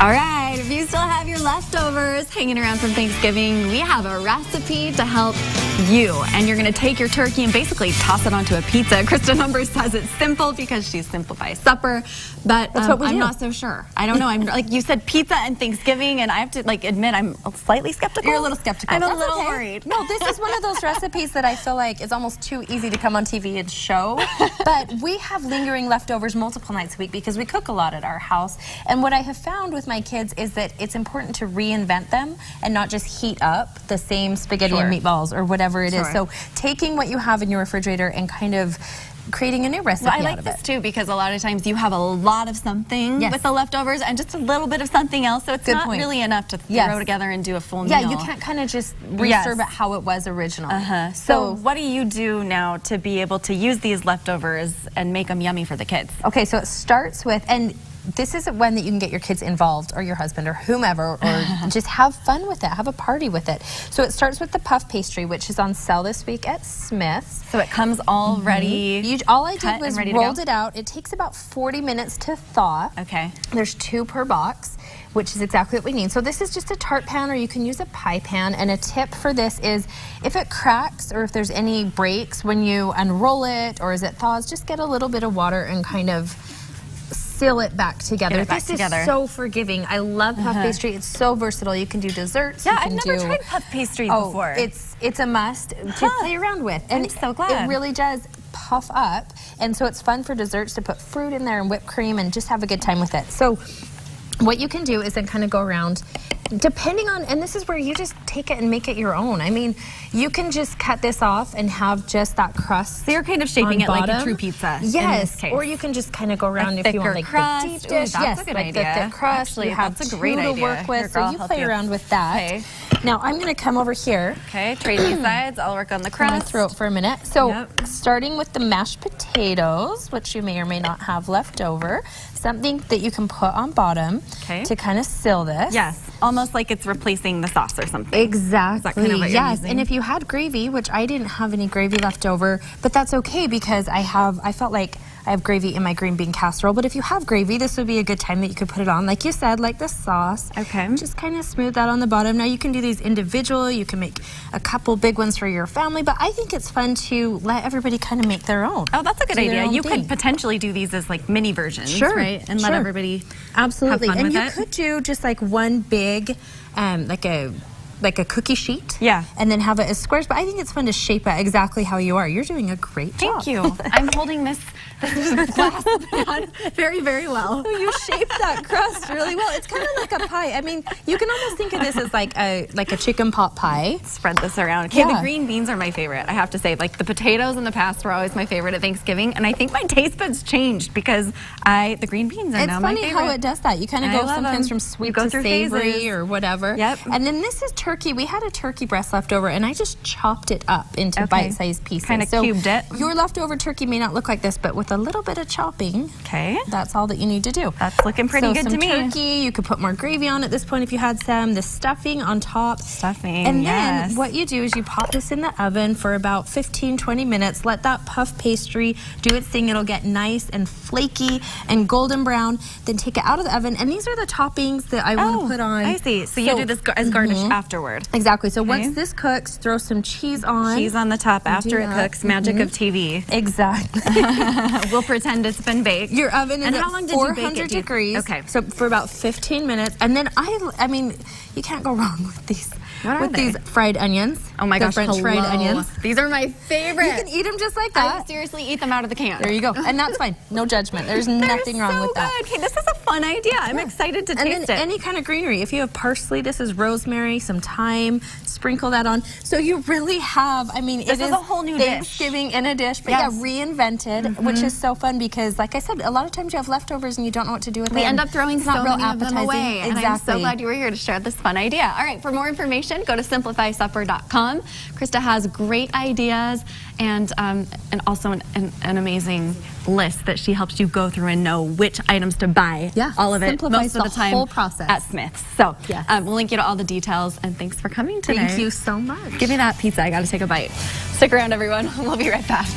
All right, if you still have your leftovers hanging around from Thanksgiving, we have a recipe to help you. And you're going to take your turkey and basically toss it onto a pizza. Krista Numbers says it's simple because she's Simplify Supper, but I'm not so sure. I don't know. I'm like you said, pizza and Thanksgiving, and I have to admit I'm slightly skeptical. You're a little skeptical. I'm a little worried. No, this is one of those recipes that I feel like is almost too easy to come on TV and show. But we have lingering leftovers multiple nights a week because we cook a lot at our house. And what I have found with my kids is that it's important to reinvent them and not just heat up the same spaghetti and meatballs or whatever it is. So taking what you have in your refrigerator and kind of creating a new recipe I like this too because a lot of times you have a lot of something with the leftovers and just a little bit of something else, so it's not really enough to throw together and do a full meal. Yeah, you can't kind of just reserve it how it was originally. So what do you do now to be able to use these leftovers and make them yummy for the kids? Okay, so it starts with, and this is when that you can get your kids involved, or your husband, or whomever, or just have fun with it, have a party with it. So it starts with the puff pastry, which is on sale this week at Smith's. So it comes all ready. All I did was rolled it out. It takes about 40 minutes to thaw. Okay. There's 2 per box, which is exactly what we need. So this is just a tart pan, or you can use a pie pan. And a tip for this is if it cracks or if there's any breaks when you unroll it or as it thaws, just get a little bit of water and kind of seal it back together. This is so forgiving. I love puff pastry. It's so versatile. You can do desserts. Yeah, I've never tried puff pastry before. It's a must to play around with. And I'm so glad. It really does puff up. And so it's fun for desserts to put fruit in there and whipped cream and just have a good time with it. So what you can do is then kind of go around, depending on, and this is where you just take it and make it your own. I mean, you can just cut this off and have just that crust. So you're kind of shaping it like a true pizza. Yes, or you can just kind of go around if you want like crust. The deep dish. That's a good idea. The thick crust. Actually, you have that's a great idea to work with, so you play around with that. Okay. Now I'm going to come over here. Okay, trade these sides. I'll work on the crust. I'm going to throw it for a minute. So starting with the mashed potatoes, which you may or may not have left over, something that you can put on bottom to kind of seal this. Yes, almost like it's replacing the sauce or something. Exactly. Is that kind of what you're using? And if you had gravy, which I didn't have any gravy left over, but that's okay because I felt like I have gravy in my green bean casserole. But if you have gravy, this would be a good time that you could put it on, like you said, like the sauce. Okay. Just kind of smooth that on the bottom. Now you can do these individual. You can make a couple big ones for your family, but I think it's fun to let everybody kind of make their own. Oh, that's a good idea. You could potentially do these as like mini versions, right? And let everybody have fun with it. And you could do just like one big, like a cookie sheet. Yeah. And then have it as squares. But I think it's fun to shape it exactly how you are. You're doing a great job. Thank you. I'm holding this glass pan very, very well. You shaped that crust really well. It's kind of like a pie. I mean, you can almost think of this as like a chicken pot pie. Spread this around. Okay, the green beans are my favorite, I have to say. Like the potatoes in the past were always my favorite at Thanksgiving, and I think my taste buds changed because the green beans are now my favorite. It's funny how it does that. You kind of go sometimes from sweet to savory or whatever. Yep. And then this is turkey. We had a turkey breast left over, and I just chopped it up into bite-sized pieces. Kind of cubed it. Your leftover turkey may not look like this, but with a little bit of chopping, that's all that you need to do. That's looking pretty good to me. Some turkey, you could put more gravy on at this point if you had some. The stuffing on top. And then what you do is you pop this in the oven for about 15-20 minutes. Let that puff pastry do its thing. It'll get nice and flaky and golden brown. Then take it out of the oven. And these are the toppings that I want to put on. I see. So you do this as garnish afterward. Exactly. So once this cooks, throw some cheese on. Cheese on the top after it cooks. Magic of TV. Exactly. We'll pretend it's been baked. Your oven is how long at did you bake 400 it? degrees. Okay. So for about 15 minutes. And then I mean, you can't go wrong with these. What are these fried onions. Oh my gosh, French fried onions. These are my favorite. You can eat them just like that. I seriously eat them out of the can. There you go. And that's fine. No judgment. There's nothing wrong with that. Okay, this is a fun idea. I'm excited to taste it. Any kind of greenery. If you have parsley, this is rosemary, some thyme, sprinkle that on. So you really have, I mean, this is a whole new Thanksgiving in a dish, but reinvented, which is so fun because, like I said, a lot of times you have leftovers and you don't know what to do with them. We end up throwing so many of them away. Exactly. And I'm so glad you were here to share this fun idea. All right, for more information, go to simplifysupper.com. Krista has great ideas and also an amazing list that she helps you go through and know which items to buy. All of it, most of the time, whole process at Smith's. So we'll link you to all the details, and thanks for coming today. Thank you so much. Give me that pizza. I got to take a bite. Stick around, everyone. We'll be right back.